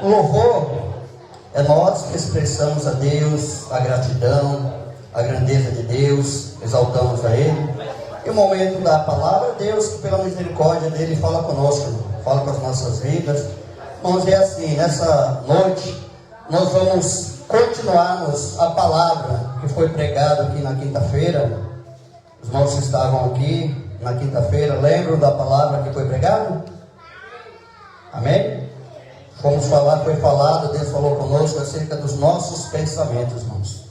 O louvor é nós que expressamos a Deus a gratidão, a grandeza de Deus, exaltamos a Ele. E o momento da palavra, Deus, que pela misericórdia dEle, fala conosco, fala com as nossas vidas. Vamos ver assim, nessa noite, nós vamos continuarmos a palavra que foi pregada aqui na quinta-feira. Os irmãos que estavam aqui na quinta-feira, lembram da palavra que foi pregada? Amém? Fomos falar, foi falado, Deus falou conosco acerca dos nossos pensamentos, irmãos.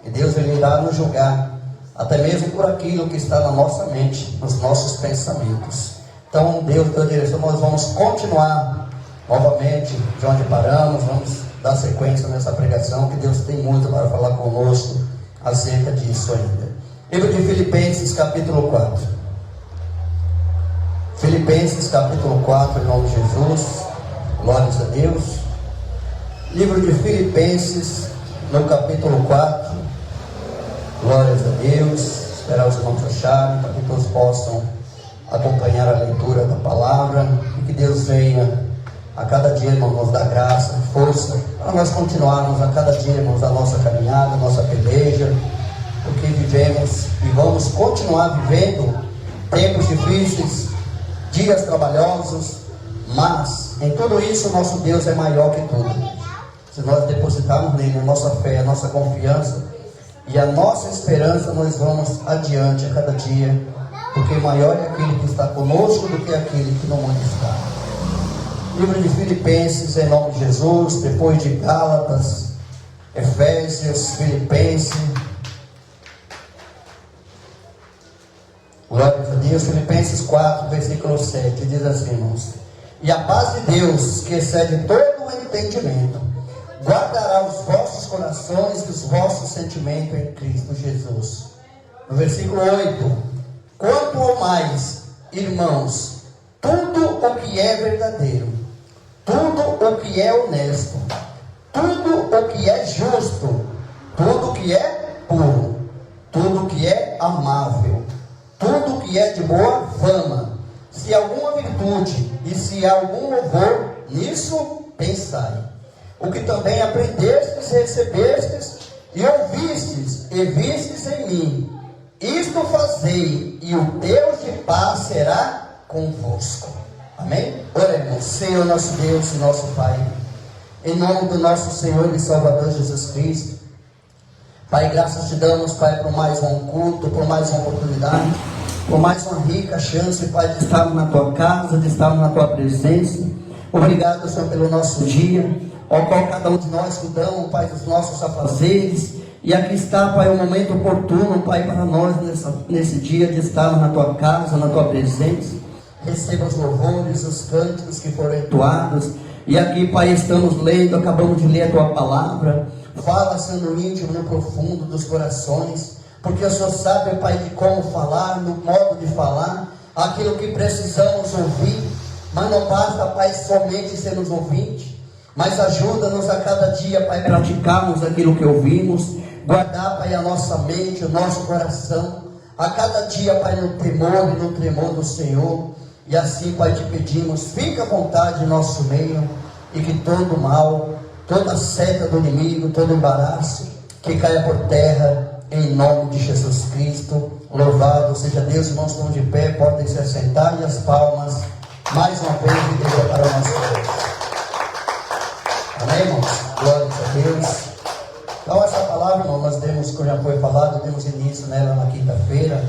E Deus Ele irá nos julgar, até mesmo por aquilo que está na nossa mente, nos nossos pensamentos. Então, Deus deu a direção, nós vamos continuar novamente de onde paramos, vamos dar sequência nessa pregação, que Deus tem muito para falar conosco acerca disso ainda. Livro de Filipenses, capítulo 4. Filipenses, capítulo 4, em nome de Jesus. Glórias a Deus. Livro de Filipenses, no capítulo 4. Glórias a Deus. Esperar os irmãos acharem, para que todos possam acompanhar a leitura da palavra. E que Deus venha a cada dia, irmãos, nos dar graça, força, para nós continuarmos a cada dia, irmãos, a nossa caminhada, a nossa peleja, porque vivemos e vamos continuar vivendo tempos difíceis, dias trabalhosos, mas em tudo isso nosso Deus é maior que tudo. Se nós depositarmos nele a nossa fé, a nossa confiança e a nossa esperança, nós vamos adiante a cada dia, porque maior é aquele que está conosco do que aquele que no mundo está. Livro de Filipenses, em nome de Jesus, depois de Gálatas, Efésios, Filipenses. Glórias a Deus. Filipenses 4, versículo 7, diz assim, irmãos: e a paz de Deus, que excede todo o entendimento, guardará os vossos corações e os vossos sentimentos em Cristo Jesus. No versículo 8: quanto ao mais, irmãos, tudo o que é verdadeiro, tudo o que é honesto, tudo o que é justo, tudo o que é puro, tudo o que é amável, tudo o que é de boa fama, se alguma virtude e se algum louvor, nisso pensai. O que também aprendestes, recebestes e ouvistes e vistes em mim, isto fazei, e o Deus de paz será convosco. Amém? Oremos. Senhor nosso Deus e nosso Pai, em nome do nosso Senhor e Salvador Jesus Cristo, Pai, graças te damos, Pai, por mais um culto, por mais uma oportunidade, por mais uma rica chance, Pai, de estarmos na Tua casa, de estarmos na Tua presença. Obrigado, Senhor, pelo nosso dia, ao qual cada um de nós cuidamos, Pai, dos nossos afazeres. E aqui está, Pai, o momento oportuno, Pai, para nós nesse dia de estarmos na Tua casa, na Tua presença. Receba os louvores, os cânticos que foram entoados. E aqui, Pai, estamos lendo, acabamos de ler a Tua palavra. Fala, Senhor, no íntimo, no profundo dos corações, porque o Senhor sabe, Pai, de como falar, no modo de falar, aquilo que precisamos ouvir. Mas não basta, Pai, somente sermos ouvintes, mas ajuda-nos a cada dia, Pai, praticarmos aquilo que ouvimos, guardar, Pai, a nossa mente, o nosso coração, a cada dia, Pai, no temor e no tremor do Senhor. E assim, Pai, te pedimos, fica à vontade em nosso meio, e que todo mal, toda seta do inimigo, todo embaraço, que caia por terra, em nome de Jesus Cristo. Louvado seja Deus. Irmãos, estão de pé, podem se assentar, e as palmas, mais uma vez, de Deus para nós todos. Amém, irmãos? Glória a Deus. Então, essa palavra, irmão, nós demos, como já foi falado, demos início nela na quinta-feira.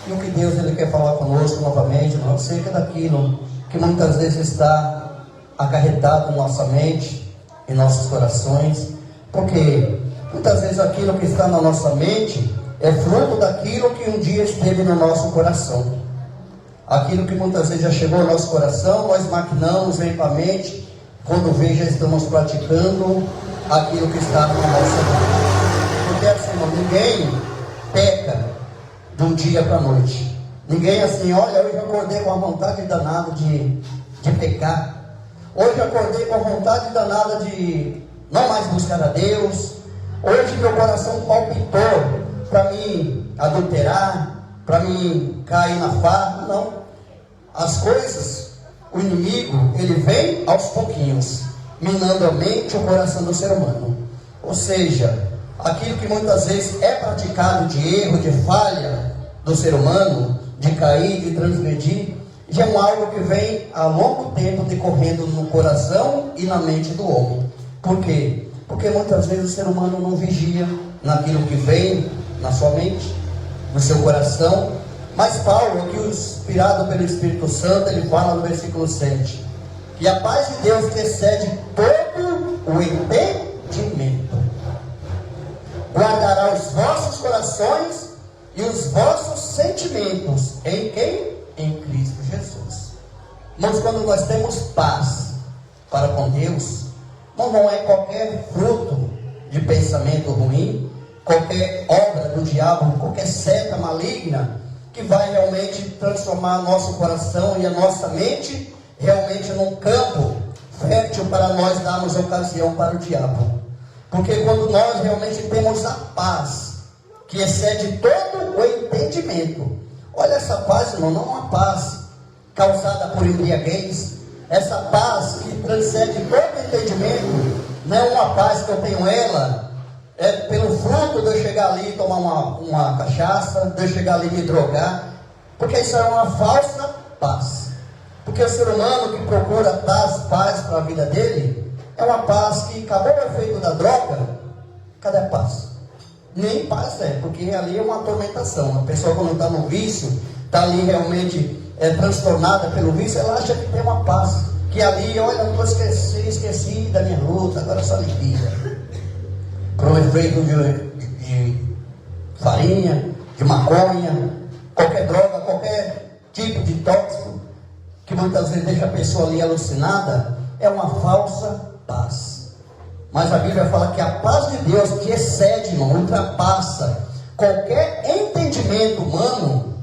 E o que Deus Ele quer falar conosco novamente, irmão, acerca daquilo que muitas vezes está acarretado em nossa mente, em nossos corações, porque muitas vezes aquilo que está na nossa mente é fruto daquilo que um dia esteve no nosso coração. Aquilo que muitas vezes já chegou ao nosso coração, nós maquinamos, vem para a mente, quando vê já estamos praticando aquilo que está na nossa mente. Porque assim, irmão, ninguém peca de um dia para a noite. Ninguém assim, olha, hoje eu acordei com a vontade danada de pecar. Hoje eu acordei com a vontade danada de não mais buscar a Deus. Hoje meu coração palpitou para mim adulterar, para mim cair na farra. Não. As coisas, o inimigo, ele vem aos pouquinhos. minando a mente e o coração do ser humano. Ou seja, aquilo que muitas vezes é praticado de erro, de falha do ser humano, de cair, de transgredir, já é algo que vem há longo tempo decorrendo no coração e na mente do homem. Por quê? Porque muitas vezes o ser humano não vigia naquilo que vem na sua mente, no seu coração. Mas Paulo, aqui inspirado pelo Espírito Santo, ele fala no versículo 7, que a paz de Deus que excede todo o entendimento guardará os vossos corações e os vossos sentimentos em quem? Em Cristo Jesus. Mas quando nós temos paz para com Deus, não é qualquer fruto de pensamento ruim, qualquer obra do diabo, qualquer seta maligna que vai realmente transformar nosso coração e a nossa mente realmente num campo fértil para nós darmos ocasião para o diabo. Porque quando nós realmente temos a paz que excede todo o entendimento, olha, essa paz, irmão, não é uma paz causada por embriaguez. Essa paz que transcende todo o entendimento não é uma paz que eu tenho ela pelo fruto de eu chegar ali e tomar uma cachaça, de eu chegar ali e me drogar, porque isso é uma falsa paz. Porque o ser humano que procura paz para a vida dele, é uma paz que acabou o efeito da droga, cadê a paz? Nem paz porque ali é uma atormentação. A pessoa quando está no vício, está ali realmente transtornada pelo vício, ela acha que tem uma paz, que ali, olha, não esqueci da minha luta, agora só alegria. Por um efeito de farinha, de maconha, qualquer droga, qualquer tipo de tóxico, que muitas vezes deixa a pessoa ali alucinada, é uma falsa paz. Mas a Bíblia fala que a paz de Deus, que excede, irmão, ultrapassa qualquer entendimento humano,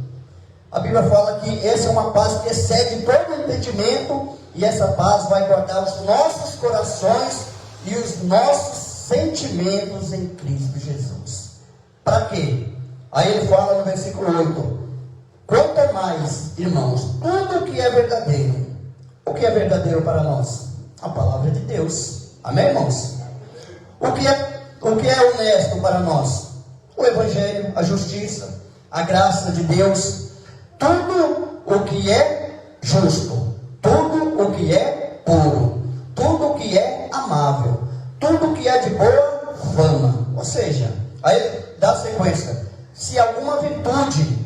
a Bíblia fala que essa é uma paz que excede todo o entendimento, e essa paz vai guardar os nossos corações e os nossos sentimentos em Cristo Jesus. Para quê? Aí ele fala no versículo 8: quanto mais, irmãos, tudo que é verdadeiro. O que é verdadeiro para nós? A palavra de Deus. Amém, irmãos? O que é honesto para nós? O Evangelho, a justiça, a graça de Deus. Tudo o que é justo, tudo o que é puro, tudo o que é amável, tudo que é de boa fama. Ou seja, aí dá sequência: se alguma virtude,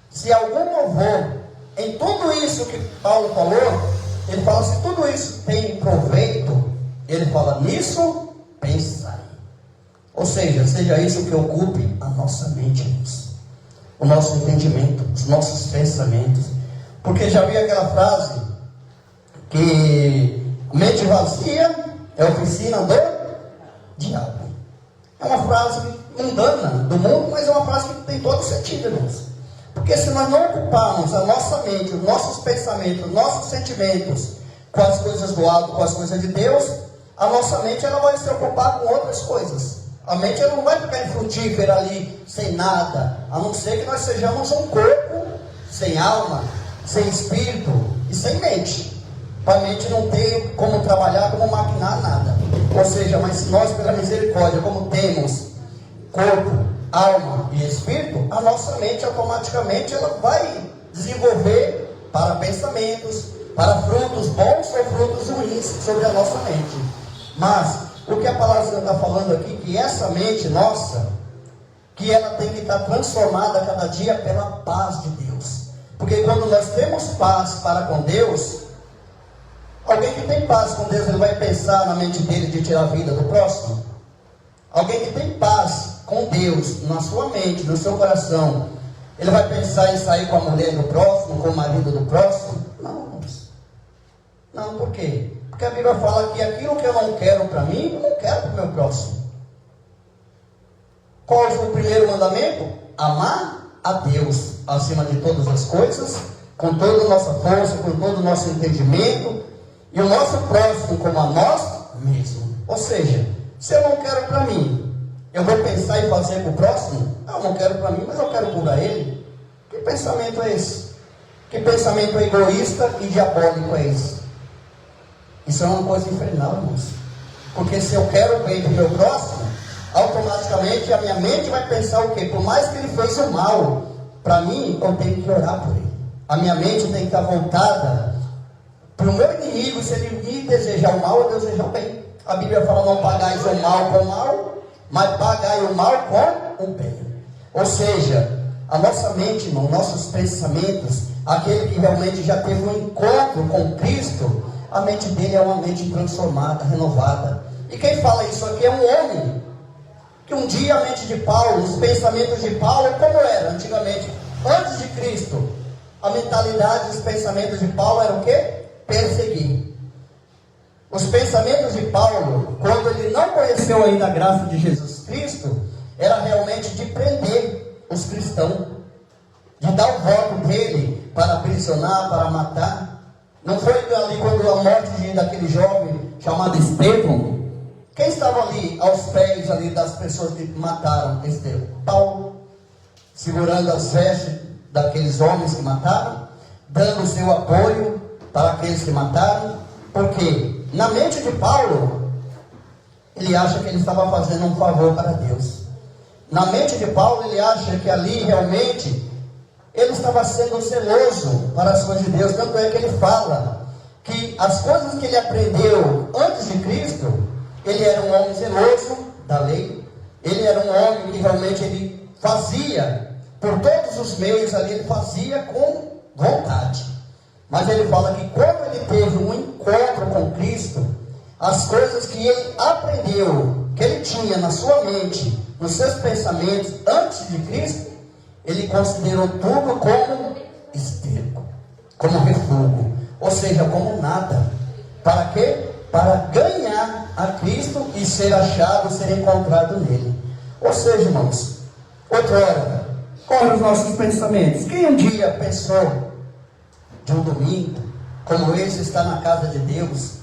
se algum louvor, em tudo isso que Paulo falou, ele fala, se tudo isso tem proveito, ele fala, nisso pensai. Ou seja isso que ocupe a nossa mente, o nosso entendimento, os nossos pensamentos. Porque já vi aquela frase que mente vazia é oficina do diabo. É uma frase mundana do mundo, mas é uma frase que tem todo sentido, irmãos. Porque se nós não ocuparmos a nossa mente, os nossos pensamentos, os nossos sentimentos com as coisas do alto, com as coisas de Deus, a nossa mente ela vai se ocupar com outras coisas. A mente ela não vai ficar infrutífera ali, sem nada, a não ser que nós sejamos um corpo sem alma, sem espírito e sem mente. Para a mente não ter como trabalhar, como maquinar nada. Ou seja, mas nós, pela misericórdia, como temos corpo, alma e espírito, a nossa mente automaticamente ela vai desenvolver para pensamentos, para frutos bons ou frutos ruins sobre a nossa mente. Mas o que a palavra está falando aqui, que essa mente nossa, que ela tem que estar transformada cada dia pela paz de Deus. Porque quando nós temos paz para com Deus, alguém que tem paz com Deus, ele vai pensar na mente dele de tirar a vida do próximo? Alguém que tem paz com Deus, na sua mente, no seu coração, ele vai pensar em sair com a mulher do próximo, com o marido do próximo? Não, por quê? Porque a Bíblia fala que aquilo que eu não quero para mim, eu não quero para o meu próximo. Qual é o primeiro mandamento? Amar a Deus acima de todas as coisas, com toda a nossa força, com todo o nosso entendimento, e o nosso próximo como a nós mesmos. Ou seja, se eu não quero para mim, eu vou pensar em fazer para o próximo? Eu não quero para mim, mas eu quero curar ele. Que pensamento é esse? Que pensamento egoísta e diabólico é esse? Isso é uma coisa infernal, irmãos. Porque se eu quero o bem do meu próximo, automaticamente a minha mente vai pensar o quê? Por mais que ele fez o mal para mim, eu tenho que orar por ele. A minha mente tem que estar voltada para o meu inimigo. Se ele me desejar o mal, eu desejo o bem. A Bíblia fala: não pagais o mal com o mal, mas pagai o mal com o bem. Ou seja, a nossa mente, irmão, nossos pensamentos, aquele que realmente já teve um encontro com Cristo, a mente dele é uma mente transformada, renovada. E quem fala isso aqui é um homem, que um dia a mente de Paulo, os pensamentos de Paulo, como era antigamente, antes de Cristo, a mentalidade, os pensamentos de Paulo eram o quê? Perseguir. Os pensamentos de Paulo, quando ele não conheceu ainda a graça de Jesus Cristo, era realmente de prender os cristãos, de dar o voto dele para aprisionar, para matar. Não foi ali quando a morte daquele jovem chamado Estevão? Quem estava ali aos pés ali das pessoas que mataram Estevão? Paulo, segurando as vestes daqueles homens que mataram, dando o seu apoio para aqueles que mataram. Porque na mente de Paulo, ele acha que ele estava fazendo um favor para Deus. Na mente de Paulo, ele acha que ali realmente ele estava sendo zeloso para as coisas de Deus. Tanto é que ele fala que as coisas que ele aprendeu antes de Cristo, ele era um homem zeloso da lei. Ele era um homem que realmente ele fazia por todos os meios ali, ele fazia com vontade. Mas ele fala que quando ele teve um encontro com Cristo, as coisas que ele aprendeu, que ele tinha na sua mente, nos seus pensamentos antes de Cristo, ele considerou tudo como esterco, como refúgio, ou seja, como nada. Para quê? Para ganhar a Cristo e ser achado, ser encontrado nele. Ou seja, irmãos, outrora, corre os nossos pensamentos. Quem um dia pensou de um domingo, como esse, está na casa de Deus,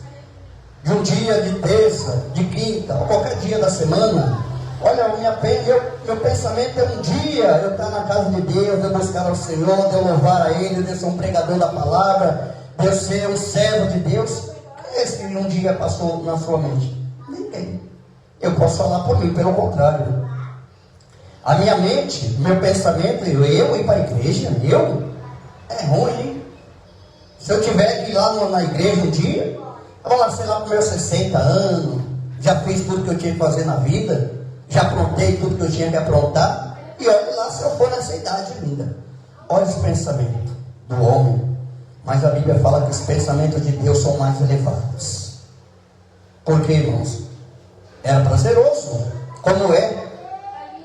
de um dia de terça, de quinta, ou qualquer dia da semana? Olha, meu pensamento é um dia eu estar na casa de Deus, eu buscar ao Senhor, de eu louvar a Ele, de eu ser um pregador da palavra, de eu ser um servo de Deus. Quem é esse que um dia passou na sua mente? Ninguém. Eu posso falar por mim, pelo contrário. A minha mente, meu pensamento, eu ir para a igreja, é ruim, hein? Se eu tiver que ir lá na igreja um dia, eu vou lá, sei lá, para os meus 60 anos, já fiz tudo que eu tinha que fazer na vida, já aprontei tudo que eu tinha que aprontar, e olhe lá se eu for nessa idade ainda. Olha os pensamentos do homem. Mas a Bíblia fala que os pensamentos de Deus são mais elevados. Por quê, irmãos? Era prazeroso, como é.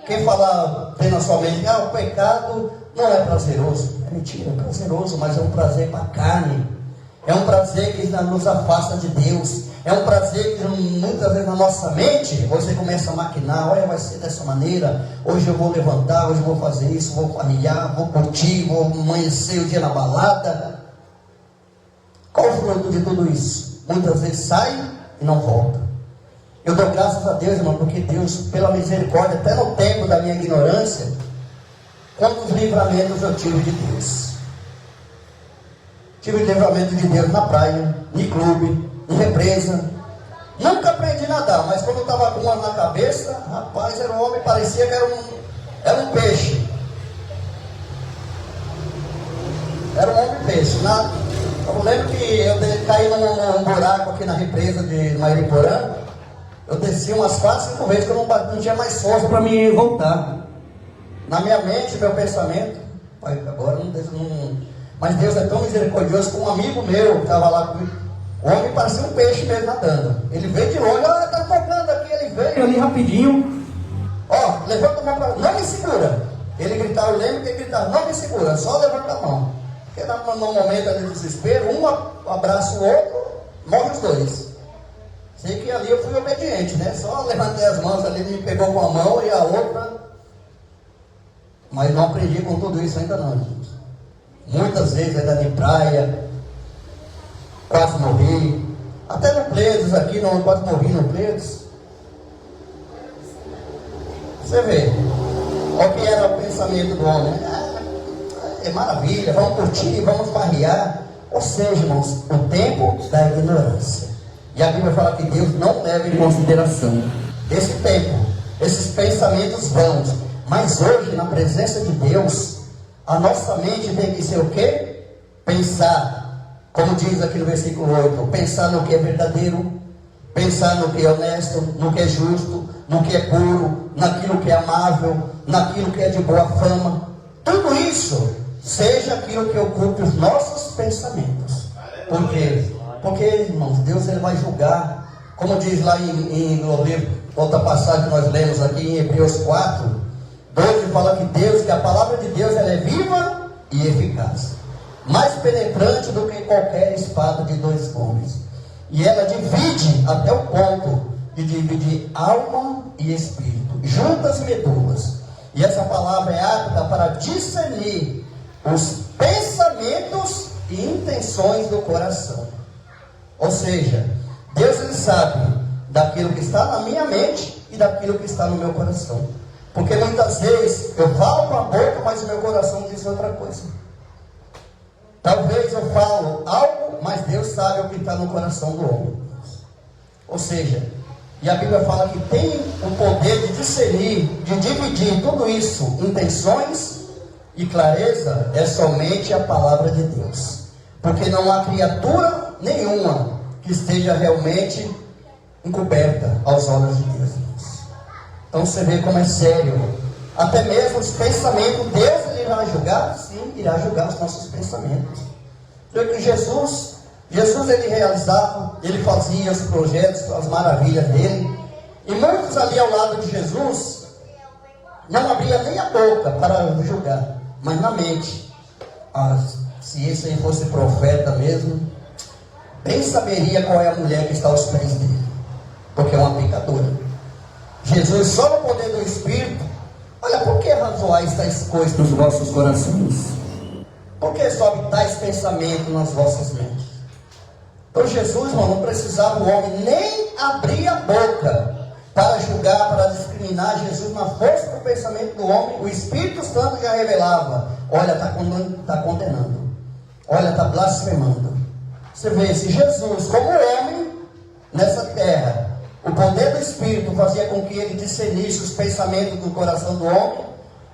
Quem fala, tem na sua mente, o pecado não é prazeroso. É mentira, é prazeroso, mas é um prazer para a carne. É um prazer que nos afasta de Deus. É um prazer que muitas vezes na nossa mente, você começa a maquinar: olha, vai ser dessa maneira, hoje eu vou levantar, hoje eu vou fazer isso, vou familiar, vou curtir, vou amanhecer o dia na balada. Qual o fruto de tudo isso? Muitas vezes sai e não volta. Eu dou graças a Deus, irmão, porque Deus, pela misericórdia, até no tempo da minha ignorância, quantos livramentos eu tive de Deus. Tive livramento de Deus na praia, em clube, em represa. Nunca aprendi a nadar, mas quando eu estava com uma na cabeça, rapaz, era um homem, parecia que era um peixe. Era um homem peixe. Eu lembro que eu caí num buraco aqui na represa de Mairiporã. Eu desci umas 4, 5 vezes que eu não tinha mais força para me voltar. Na minha mente, meu pensamento, agora não. Mas Deus é tão misericordioso que um amigo meu que estava lá comigo, o homem parecia um peixe mesmo nadando. Ele veio de longe, está tocando aqui, ele veio ali rapidinho. Levanta a mão para não me segura. Ele gritava, eu lembro que ele gritava, não me segura, só levanta a mão. Porque no momento de desespero, um abraça o outro, morre os dois. Sei que ali eu fui obediente, né? Só levantei as mãos ali, ele me pegou com a mão e a outra. Mas não aprendi com tudo isso ainda não, gente. Muitas vezes ainda em praia, quase morri. Até no Pleiades aqui, quase morri no Pleiades. Você vê, olha o que era o pensamento do homem. É maravilha, vamos curtir, vamos farrear. Ou seja, irmãos, o tempo da ignorância. E a Bíblia fala que Deus não leva em consideração esse tempo, esses pensamentos vãos. Mas hoje, na presença de Deus, a nossa mente tem que ser o quê? Pensar, como diz aqui no versículo 8, pensar no que é verdadeiro, pensar no que é honesto, no que é justo, no que é puro, naquilo que é amável, naquilo que é de boa fama. Tudo isso seja aquilo que ocupe os nossos pensamentos. Por quê? Porque, irmãos, Deus ele vai julgar. Como diz lá no livro, outra passagem que nós lemos aqui em Hebreus 4, 12, fala que a palavra de Deus ela é viva e eficaz, mais penetrante do que qualquer espada de dois gumes. E ela divide até o ponto de dividir alma e espírito, juntas e medulas. E essa palavra é apta para discernir os pensamentos e intenções do coração. Ou seja, Deus ele sabe daquilo que está na minha mente e daquilo que está no meu coração. Porque muitas vezes eu falo com a boca, mas o meu coração diz outra coisa. Talvez eu falo algo, mas Deus sabe o que está no coração do homem. Ou seja, e a Bíblia fala que tem o poder de discernir, de dividir tudo isso, intenções e clareza, é somente a palavra de Deus. Porque não há criatura nenhuma que esteja realmente encoberta aos olhos de Deus. Então você vê como é sério. Até mesmo os pensamentos, Deus ele irá julgar? Sim, irá julgar os nossos pensamentos. Porque Jesus ele realizava, ele fazia os projetos, as maravilhas dele. E muitos ali ao lado de Jesus não abria nem a boca para julgar, mas na mente. Se esse aí fosse profeta mesmo, bem saberia qual é a mulher que está aos pés dele, porque é uma pecadora. Jesus, só no poder do Espírito, olha, por que razoais tais coisas nos vossos corações? Por que sobe tais pensamentos nas vossas mentes? Então Jesus, irmão, não precisava o homem nem abrir a boca para julgar, para discriminar. Jesus, na força do pensamento do homem, o Espírito Santo já revelava: olha, está condenando, olha, está blasfemando. Você vê, se Jesus, como homem, nessa terra, o poder do Espírito fazia com que ele discernisse os pensamentos do coração do homem,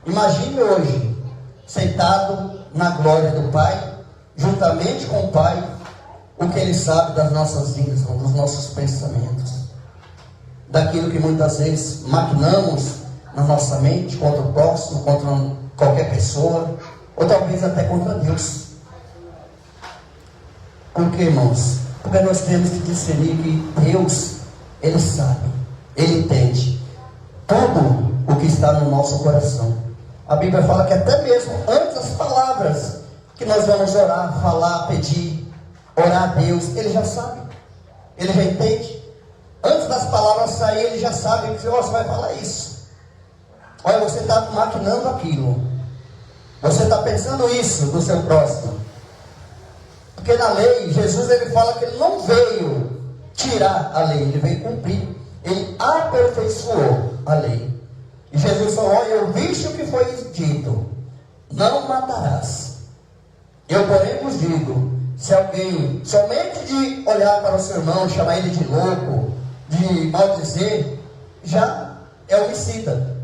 imagine hoje, sentado na glória do Pai, juntamente com o Pai, o que ele sabe das nossas vidas, dos nossos pensamentos, daquilo que muitas vezes maquinamos na nossa mente, contra o próximo, contra qualquer pessoa, ou talvez até contra Deus. Por quê, irmãos? Porque nós temos que discernir que Deus, ele sabe, ele entende tudo o que está no nosso coração. A Bíblia fala que até mesmo antes das palavras que nós vamos orar, falar, pedir, orar a Deus, ele já sabe, ele já entende. Antes das palavras sair, ele já sabe que você vai falar isso. Olha, você está maquinando aquilo, você está pensando isso do seu próximo. Porque na lei, Jesus ele fala que ele não veio tirar a lei, ele veio cumprir. Ele aperfeiçoou a lei. E Jesus falou: olha, eu viste o que foi dito, não matarás. Eu porém vos digo, se alguém somente de olhar para o seu irmão, chamar ele de louco, de maldizer, já é homicida.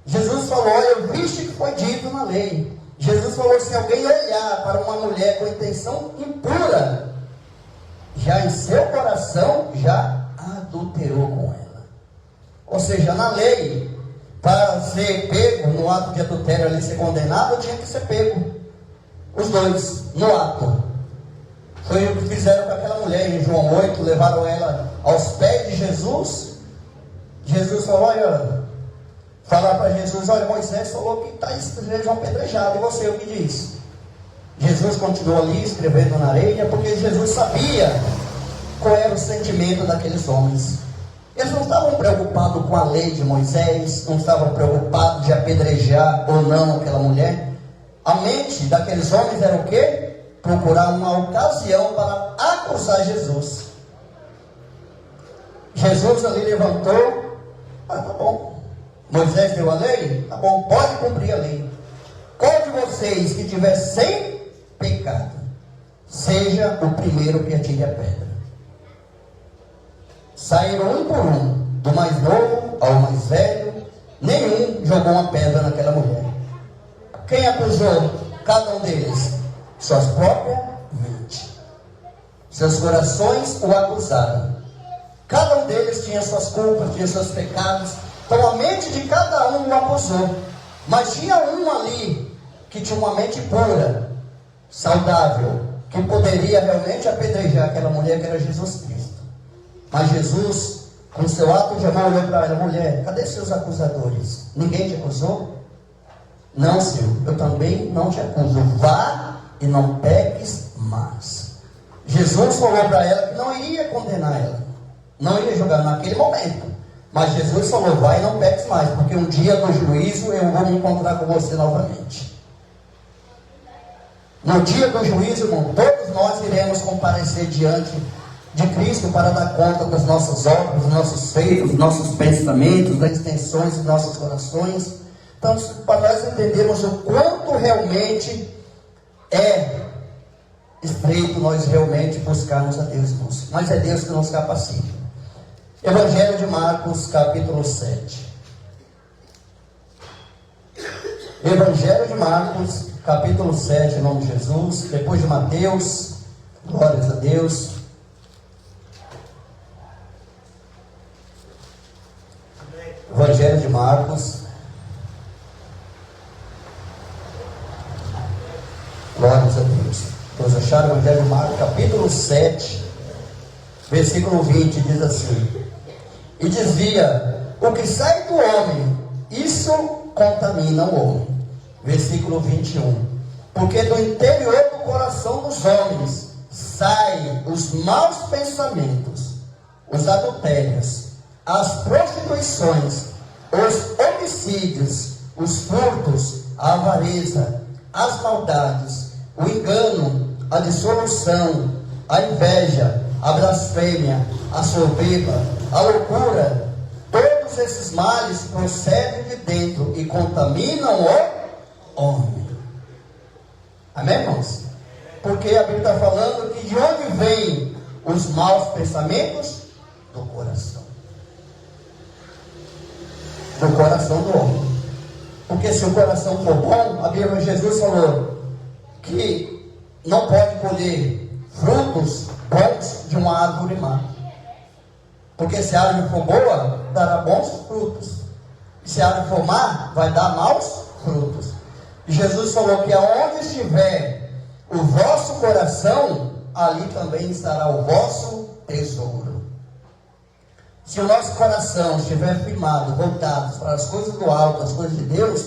Jesus falou: olha, eu viste o que foi dito na lei. Jesus falou: se alguém olhar para uma mulher com intenção impura, já em seu coração, já adulterou com ela. Ou seja, na lei, para ser pego no ato de adultério, ali ser condenado, tinha que ser pego os dois no ato. Foi o que fizeram com aquela mulher em João 8, levaram ela aos pés de Jesus. Jesus falou: olha, falaram para Jesus: olha, Moisés falou que eles vão apedrejar, e você o que diz? Jesus continuou ali escrevendo na areia, porque Jesus sabia qual era o sentimento daqueles homens. Eles não estavam preocupados com a lei de Moisés, não estavam preocupados de apedrejar ou não aquela mulher. A mente daqueles homens era o quê? Procurar uma ocasião para acusar Jesus. Jesus ali levantou: tá bom, Moisés deu a lei? Tá bom, pode cumprir a lei. Qual de vocês que tiver sem pecado, seja o primeiro que atire a pedra. Saíram um por um, do mais novo ao mais velho, nenhum jogou uma pedra naquela mulher. Quem acusou cada um deles? Suas próprias mentes. Seus corações o acusaram. Cada um deles tinha suas culpas, tinha seus pecados. Então a mente de cada um o acusou. Mas tinha um ali que tinha uma mente pura, saudável, que poderia realmente apedrejar aquela mulher, que era Jesus Cristo. Mas Jesus, com seu ato de amor, olhou para ela: mulher, cadê seus acusadores? Ninguém te acusou? Não, Senhor, eu também não te acuso. Vá e não peques mais. Jesus falou para ela que não iria condenar ela, não iria julgar naquele momento. Mas Jesus falou: vai e não peques mais, porque um dia no juízo eu vou me encontrar com você novamente. No dia do juízo, irmão, todos nós iremos comparecer diante de Cristo para dar conta das nossas obras, dos nossos feitos, dos nossos pensamentos, das intenções dos nossos corações. Então, para nós entendermos o quanto realmente é estreito nós realmente buscarmos a Deus, irmãos. Mas é Deus que nos capacita. Evangelho de Marcos, capítulo 7. Evangelho de Marcos, capítulo 7, em nome de Jesus. Depois de Mateus, glórias a Deus. Evangelho de Marcos, glórias a Deus. Todos acharam? O Evangelho de Marcos, capítulo 7, versículo 20, diz assim: e dizia: o que sai do homem, isso contamina o homem. Versículo 21: porque do interior do coração dos homens saem os maus pensamentos, os adultérios, as prostituições, os homicídios, os furtos, a avareza, as maldades, o engano, a dissolução, a inveja, a blasfêmia, a soberba, a loucura. Todos esses males procedem de dentro e contaminam o homem. Amém, irmãos? Porque a Bíblia está falando que de onde vêm os maus pensamentos? Do coração. Do coração do homem. Porque se o coração for bom, a Bíblia de Jesus falou que não pode colher frutos bons de uma árvore má. Porque se a árvore for boa, dará bons frutos. E se a árvore for má, vai dar maus frutos. E Jesus falou que aonde estiver o vosso coração, ali também estará o vosso tesouro. Se o nosso coração estiver firmado, voltado para as coisas do alto, as coisas de Deus,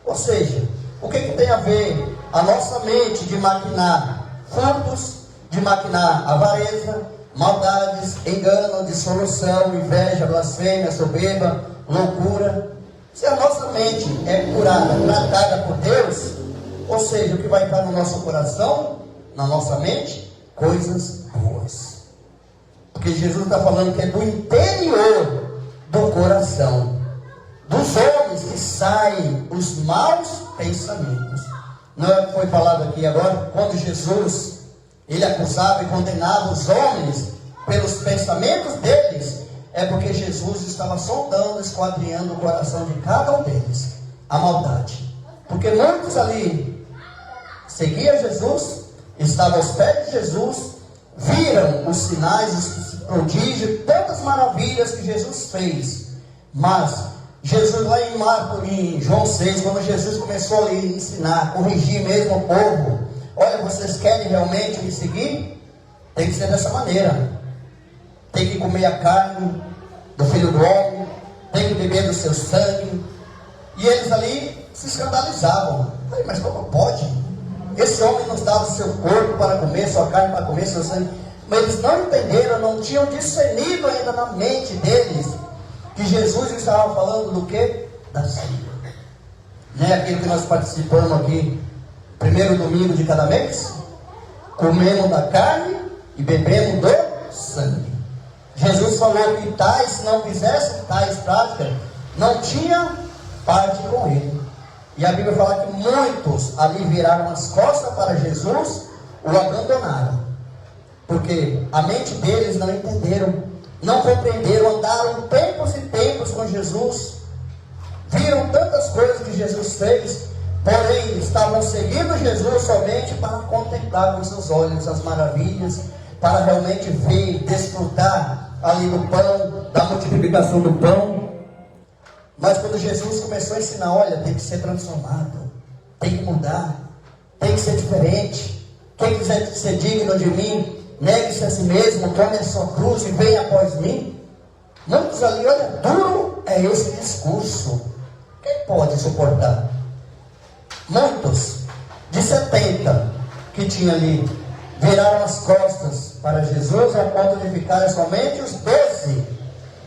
ou seja, o que tem a ver a nossa mente de maquinar furtos, de maquinar avareza, maldades, engano, dissolução, inveja, blasfêmia, soberba, loucura? Se a nossa mente é curada, tratada por Deus, ou seja, o que vai entrar no nosso coração, na nossa mente? Coisas boas. Porque Jesus está falando que é do interior do coração dos homens que saem os maus pensamentos. Não é o que foi falado aqui agora? Quando Jesus, ele acusava e condenava os homens pelos pensamentos deles, é porque Jesus estava sondando, esquadrinhando o coração de cada um deles, a maldade. Porque muitos ali seguiam Jesus, estavam aos pés de Jesus, viram os sinais, os prodígios, tantas maravilhas que Jesus fez. Mas Jesus lá em Marcos, em João 6, quando Jesus começou a ensinar, corrigir mesmo o povo: olha, vocês querem realmente me seguir? Tem que ser dessa maneira. Tem que comer a carne do Filho do Homem, tem que beber do seu sangue. E eles ali se escandalizavam. Mas como pode? Esse homem nos dava seu corpo para comer, sua carne para comer, seu sangue. Mas eles não entenderam, não tinham discernido ainda na mente deles que Jesus estava falando do quê? Da ceia. Não é aquilo que nós participamos aqui, primeiro domingo de cada mês? Comemos da carne e bebemos do sangue. Jesus falou que tais, se não fizessem tais práticas, não tinha parte com ele. E a Bíblia fala que muitos ali viraram as costas para Jesus, o abandonaram. Porque a mente deles não entenderam. não compreenderam, andaram tempos e tempos com Jesus, viram tantas coisas que Jesus fez, porém estavam seguindo Jesus somente para contemplar com seus olhos as maravilhas, para realmente ver, desfrutar ali do pão, da multiplicação do pão. Mas quando Jesus começou a ensinar, olha, tem que ser transformado, tem que mudar, tem que ser diferente. Quem quiser ser digno de mim, negue-se a si mesmo, tome a sua cruz e venha após mim. Muitos ali, olha, duro é esse discurso. Quem pode suportar? Muitos, de 70 que tinha ali, viraram as costas para Jesus a ponto de ficarem somente os 12.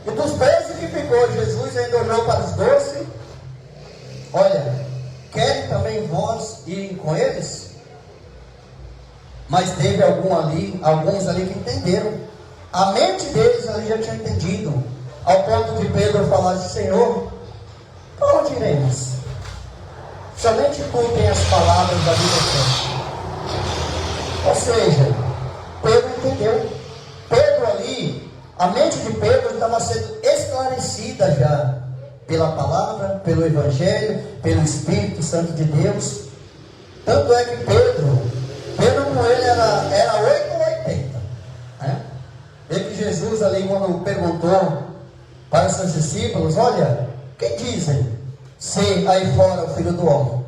E dos 12 que ficou, Jesus ainda olhou para os 12. Olha, querem também vós ir com eles? Mas teve alguns ali que entenderam. A mente deles ali já tinha entendido. Ao ponto de Pedro falar assim: Senhor, para onde iremos? Somente tu tens as palavras da vida eterna. Ou seja, Pedro entendeu. Pedro ali, a mente de Pedro estava sendo esclarecida já pela palavra, pelo Evangelho, pelo Espírito Santo de Deus. Tanto é que Pedro com ele era 8 ou 80. Né? E que Jesus ali, quando perguntou para os seus discípulos, olha, quem dizem ser aí fora o Filho do Homem?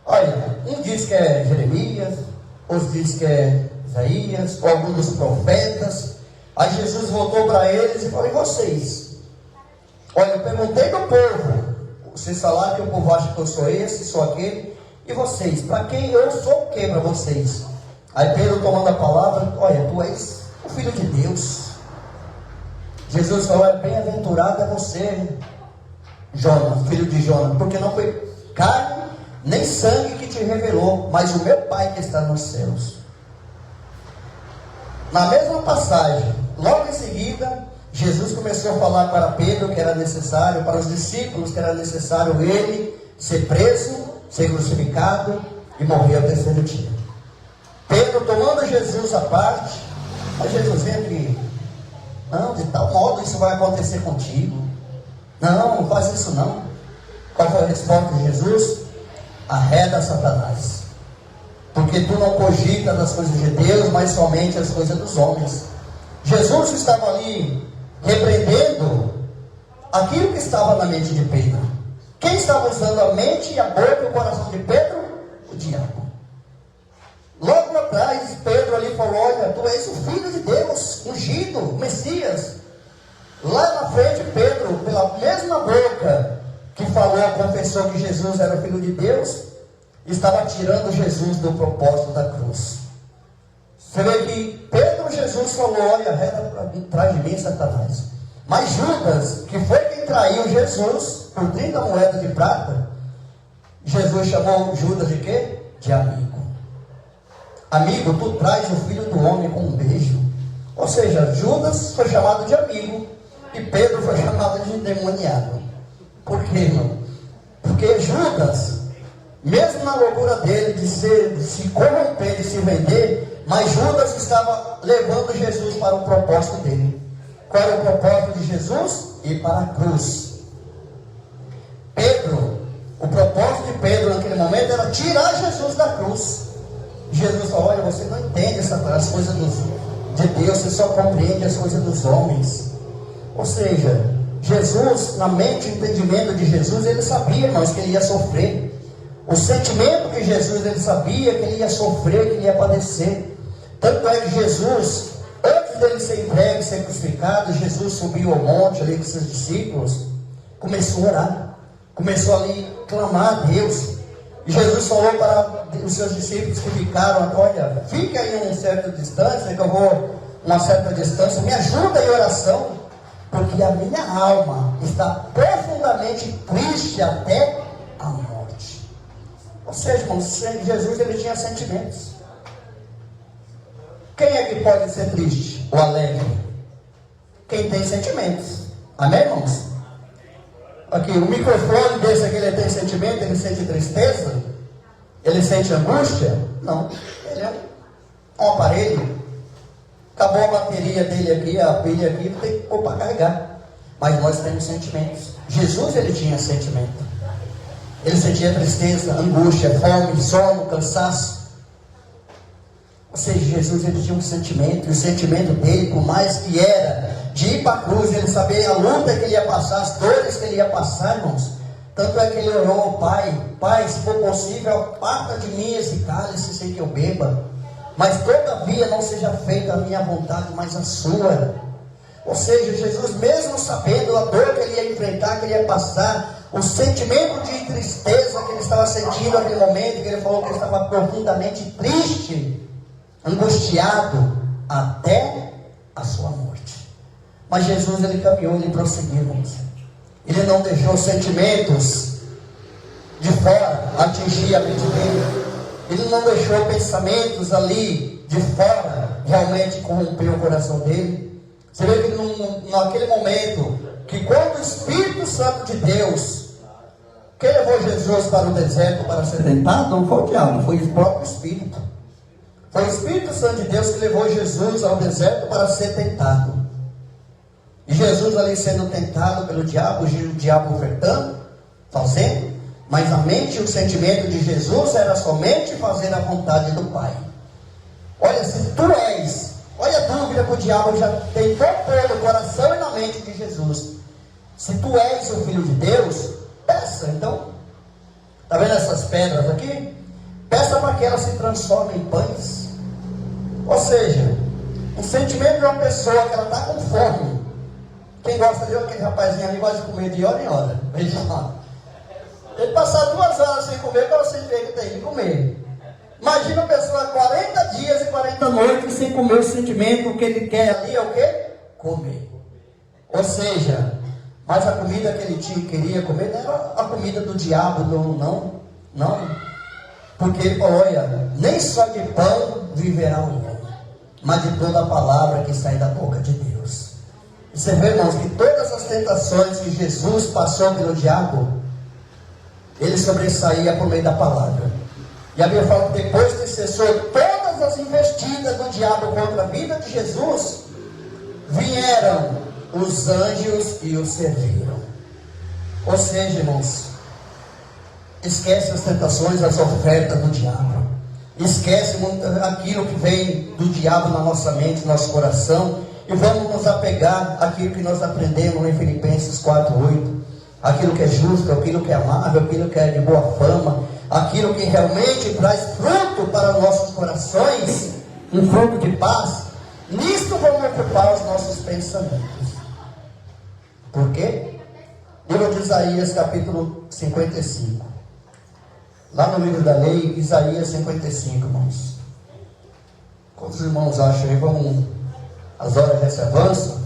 Olha, um diz que é Jeremias, outros diz que é Isaías, ou algum dos profetas. Aí Jesus voltou para eles e falou: e vocês? Olha, eu perguntei do povo, vocês falaram que o povo acha que eu sou esse, sou aquele, e vocês? Para quem eu sou o que para vocês? Aí Pedro, tomando a palavra, olha, tu és o Filho de Deus. Jesus falou: bem-aventurado é você, Jonas, filho de Jonas, porque não foi carne nem sangue que te revelou, mas o meu Pai que está nos céus. Na mesma passagem, logo em seguida, Jesus começou a falar para Pedro que era necessário, para os discípulos que era necessário ele ser preso, ser crucificado e morrer ao terceiro dia. Pedro, tomando Jesus à parte, mas Jesus, vem aqui. Não, de tal modo isso vai acontecer contigo. Não faz isso não. Qual foi a resposta de Jesus? Arreda, Satanás, porque tu não cogitas das coisas de Deus, mas somente as coisas dos homens. Jesus estava ali repreendendo aquilo que estava na mente de Pedro. Quem estava usando a mente e a boca e o coração de Pedro? O diabo. Logo atrás, Pedro ali falou: olha, tu és o Filho de Deus, ungido, Messias. Lá na frente, Pedro, pela mesma boca que falou, confessou que Jesus era o Filho de Deus, estava tirando Jesus do propósito da cruz. Você vê que Pedro, Jesus falou: olha, arreda atrás de mim, Satanás. Mas Judas, que foi quem traiu Jesus por 30 moedas de prata, Jesus chamou Judas de quê? De amigo. Amigo, tu traz o Filho do Homem com um beijo. Ou seja, Judas foi chamado de amigo e Pedro foi chamado de endemoniado. Por quê, irmão? Porque Judas, mesmo na loucura dele de se corromper, de se vender, mas Judas estava levando Jesus para o propósito dele. Qual era o propósito de Jesus? Ir para a cruz. Pedro, o propósito de Pedro naquele momento era tirar Jesus da cruz. Jesus falou: olha, você não entende as coisas de Deus, você só compreende as coisas dos homens. Ou seja, Jesus, na mente e entendimento de Jesus, ele sabia, irmãos, que ele ia sofrer. O sentimento que Jesus, ele sabia que ele ia sofrer, que ele ia padecer. Tanto é que Jesus, antes dele ser entregue, ser crucificado, Jesus subiu ao monte ali com seus discípulos, começou a orar, começou ali a clamar a Deus. E Jesus falou para os seus discípulos que ficaram: olha, fica aí uma certa distância, que eu vou uma certa distância, me ajuda em oração, porque a minha alma está profundamente triste até a morte. Ou seja, irmãos, Jesus, ele tinha sentimentos. Quem é que pode ser triste ou alegre? Quem tem sentimentos. Amém, irmãos? Aqui, o microfone desse aqui, ele tem sentimento, ele sente tristeza, ele sente angústia? Não, ele é um aparelho. Acabou a bateria dele aqui, a pilha aqui, tem que pôr para carregar. Mas nós temos sentimentos. Jesus, ele tinha sentimento. Ele sentia tristeza, angústia, fome, sono, cansaço. Ou seja, Jesus, ele tinha um sentimento. E o sentimento dele, por mais que era de ir para a cruz, ele sabia a luta que ele ia passar, as dores que ele ia passar, irmãos. Tanto é que ele orou ao Pai: Pai, se for possível, aparta de mim esse cálice sem que eu beba. Mas todavia não seja feita a minha vontade, mas a sua. Ou seja, Jesus, mesmo sabendo a dor que ele ia enfrentar, que ele ia passar, o sentimento de tristeza que ele estava sentindo naquele momento, que ele falou que ele estava profundamente triste, angustiado, até a sua morte. Mas Jesus, ele caminhou, ele prosseguiu, irmãos. Ele não deixou sentimentos de fora atingir a mente dele. Ele não deixou pensamentos ali de fora realmente corromper o coração dele. Você vê que naquele momento, que quando o Espírito Santo de Deus, quem levou Jesus para o deserto para ser tentado, não foi o diabo, foi o próprio Espírito. Foi o Espírito Santo de Deus que levou Jesus ao deserto para ser tentado. E Jesus ali sendo tentado pelo diabo, o diabo ofertando, fazendo. Mas a mente e o sentimento de Jesus era somente fazer a vontade do Pai. Olha, se tu és, olha a dúvida que o diabo já tentou pôr no coração e na mente de Jesus. Se tu és o Filho de Deus, peça. Então, está vendo essas pedras aqui? Peça para que elas se transformem em pães. Ou seja, o sentimento de uma pessoa que ela está com fome. Quem gosta de aquele rapazinho ali gosta de comer de hora em hora. Veja lá. Ele passar 2 horas sem comer, para você ver que tem que comer. Imagina uma pessoa 40 dias e 40 noites sem comer. O sentimento que ele quer ali é o quê? Comer. Ou seja, mas a comida que ele queria comer não era a comida do diabo, não. Porque ele falou: olha, nem só de pão viverá o homem, mas de toda a palavra que sai da boca de Deus. E você vê, irmãos, que todas as tentações que Jesus passou pelo diabo, ele sobressaía por meio da palavra. E a Bíblia fala que depois que cessou todas as investidas do diabo contra a vida de Jesus, vieram os anjos e o serviram. Ou seja, irmãos, esquece as tentações, as ofertas do diabo. Esquece aquilo que vem do diabo na nossa mente, no nosso coração, e vamos nos apegar àquilo que nós aprendemos em Filipenses 4:8. Aquilo que é justo, aquilo que é amável, aquilo que é de boa fama, aquilo que realmente traz fruto para nossos corações, um fruto de paz. Nisto vamos ocupar os nossos pensamentos. Por quê? Livro de Isaías, capítulo 55. Lá no livro da lei, Isaías 55, irmãos. Quantos irmãos acham aí? Vamos, as horas já se avançam.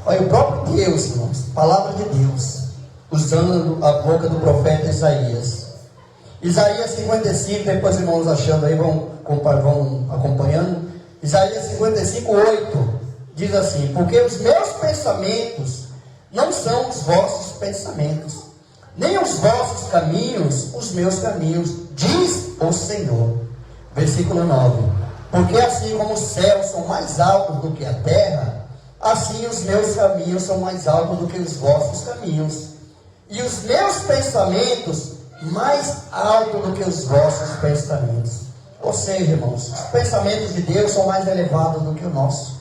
Olha, o próprio Deus, irmãos, palavra de Deus, usando a boca do profeta Isaías. Isaías 55, depois irmãos achando aí, vão acompanhando. Isaías 55:8 diz assim: porque os meus pensamentos não são os vossos pensamentos, nem os vossos caminhos os meus caminhos, diz o Senhor. Versículo 9: porque assim como os céus são mais altos do que a terra, assim os meus caminhos são mais altos do que os vossos caminhos, e os meus pensamentos mais altos do que os vossos pensamentos. Ou seja, irmãos, os pensamentos de Deus são mais elevados do que o nosso.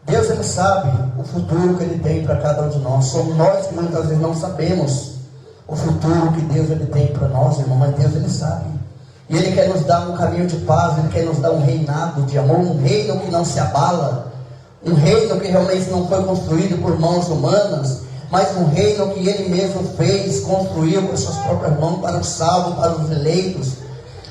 Deus, ele sabe o futuro que ele tem para cada um de nós. Somos nós que muitas vezes não sabemos o futuro que Deus ele tem para nós, irmão, mas Deus ele sabe. E ele quer nos dar um caminho de paz, ele quer nos dar um reinado de amor, um reino que não se abala. Um reino que realmente não foi construído por mãos humanas, mas um reino que ele mesmo fez, construiu com suas próprias mãos para os salvos, para os eleitos,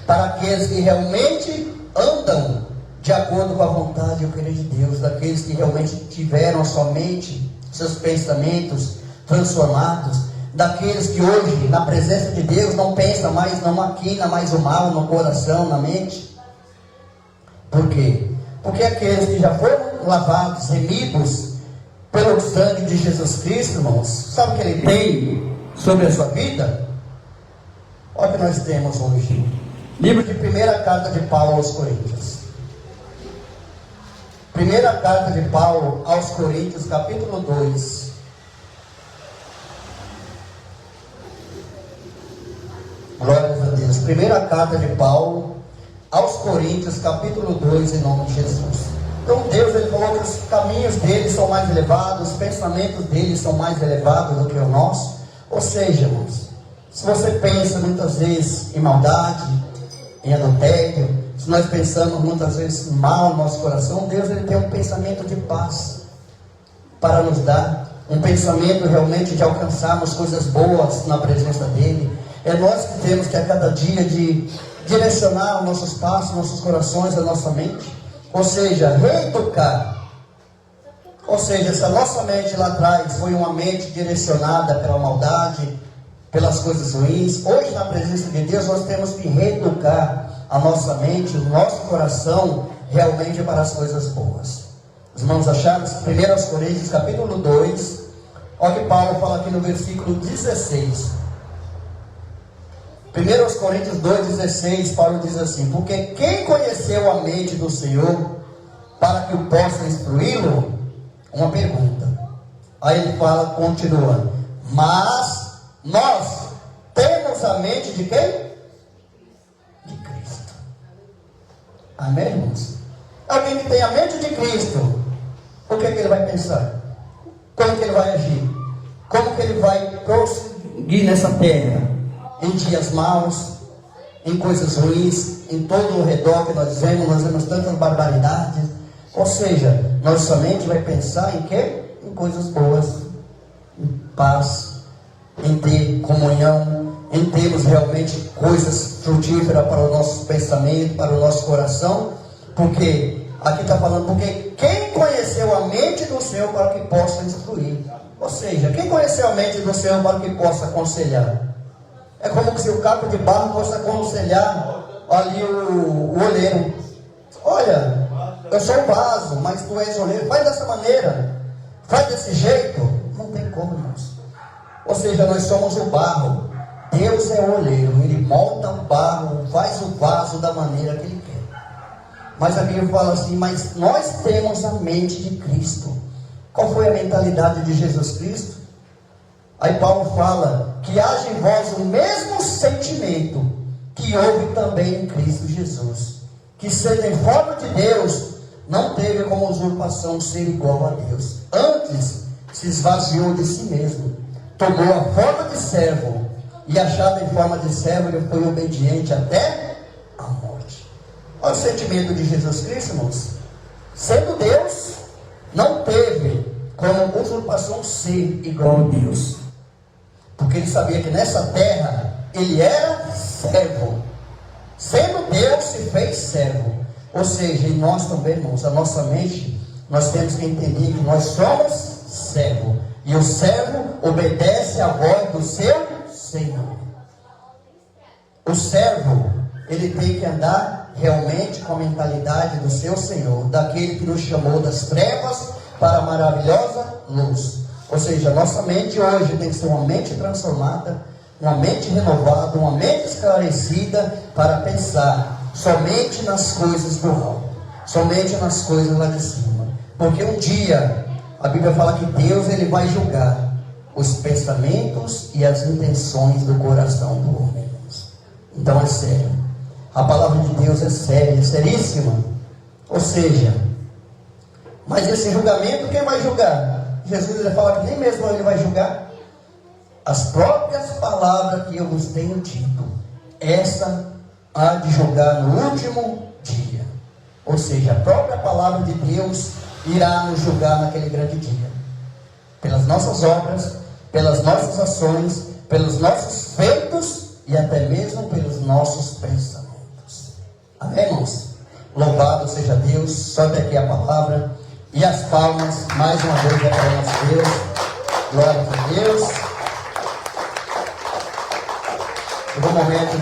para aqueles que realmente andam de acordo com a vontade e o querer de Deus, daqueles que realmente tiveram a sua mente, seus pensamentos transformados, daqueles que hoje, na presença de Deus, não pensam mais, não maquina mais o mal no coração, na mente. Por quê? Porque aqueles que já foram lavados, remidos pelo sangue de Jesus Cristo, irmãos, sabe o que ele tem sobre a sua vida? Olha o que nós temos hoje. Livro de 1ª carta de Paulo aos Coríntios. Primeira carta de Paulo aos Coríntios, capítulo 2. Glórias a Deus. Primeira carta de Paulo aos Coríntios, capítulo 2, em nome de Jesus. Então Deus, ele falou que os caminhos dele são mais elevados, os pensamentos dele são mais elevados do que o nosso. Ou seja, irmãos, se você pensa muitas vezes em maldade, em adultério, se nós pensamos muitas vezes mal no nosso coração, Deus, ele tem um pensamento de paz para nos dar, um pensamento realmente de alcançarmos coisas boas na presença dele. É nós que temos que a cada dia de direcionar os nossos passos, nossos corações, a nossa mente, ou seja, reeducar. Ou seja, se a nossa mente lá atrás foi uma mente direcionada pela maldade, pelas coisas ruins, hoje na presença de Deus nós temos que reeducar a nossa mente, o nosso coração realmente para as coisas boas. Os irmãos acharam? 1 Coríntios capítulo 2, olha o que Paulo fala aqui no versículo 16. 1 Coríntios 2,16, Paulo diz assim: porque quem conheceu a mente do Senhor para que o possa instruí-lo? Uma pergunta. Aí ele fala, continua: mas nós temos a mente de quem? De Cristo. Amém, irmãos? Alguém que tem a mente de Cristo, o que é que ele vai pensar? Como que ele vai agir? Como que ele vai prosseguir nessa terra? Em dias maus, em coisas ruins, em todo o redor que nós vemos tantas barbaridades. Ou seja, nossa mente vai pensar em quê? Em coisas boas, em paz, em ter comunhão, em termos realmente coisas frutíferas para o nosso pensamento, para o nosso coração. Porque aqui está falando, porque quem conheceu a mente do Senhor para que possa instruir? Ou seja, quem conheceu a mente do Senhor para que possa aconselhar? É como se o capo de barro fosse aconselhar ali o oleiro. Olha, eu sou o vaso, mas tu és o oleiro. Faz dessa maneira, faz desse jeito. Não tem como, irmãos. Ou seja, nós somos o barro. Deus é o oleiro. Ele molda o barro, faz o vaso da maneira que Ele quer. Mas a Bíblia fala assim, mas nós temos a mente de Cristo. Qual foi a mentalidade de Jesus Cristo? Aí Paulo fala que haja em vós o mesmo sentimento que houve também em Cristo Jesus, que sendo em forma de Deus, não teve como usurpação ser igual a Deus. Antes se esvaziou de si mesmo, tomou a forma de servo, e achado em forma de servo, ele foi obediente até a morte. Olha o sentimento de Jesus Cristo, irmãos. Sendo Deus, não teve como usurpação ser igual a Deus. Porque ele sabia que nessa terra ele era servo. Sendo Deus, se fez servo. Ou seja, em nós também, irmãos, a nossa mente, nós temos que entender que nós somos servo. E o servo obedece à voz do seu Senhor. O servo, ele tem que andar realmente com a mentalidade do seu Senhor, daquele que nos chamou das trevas para a maravilhosa luz. Ou seja, a nossa mente hoje tem que ser uma mente transformada, uma mente renovada, uma mente esclarecida para pensar somente nas coisas do alto, somente nas coisas lá de cima. Porque um dia, a Bíblia fala que Deus, ele vai julgar os pensamentos e as intenções do coração do homem. Então é sério. A palavra de Deus é séria, é seríssima. Ou seja, mas esse julgamento, quem vai julgar? Jesus, ele fala que nem mesmo ele vai julgar. As próprias palavras que eu vos tenho dito, essa há de julgar no último dia. Ou seja, a própria palavra de Deus irá nos julgar naquele grande dia. Pelas nossas obras, pelas nossas ações, pelos nossos feitos e até mesmo pelos nossos pensamentos. Amém, irmãos? Louvado seja Deus. Sobe aqui a palavra. E as palmas, mais uma vez, é para o nosso Deus. Glória a Deus. No momento de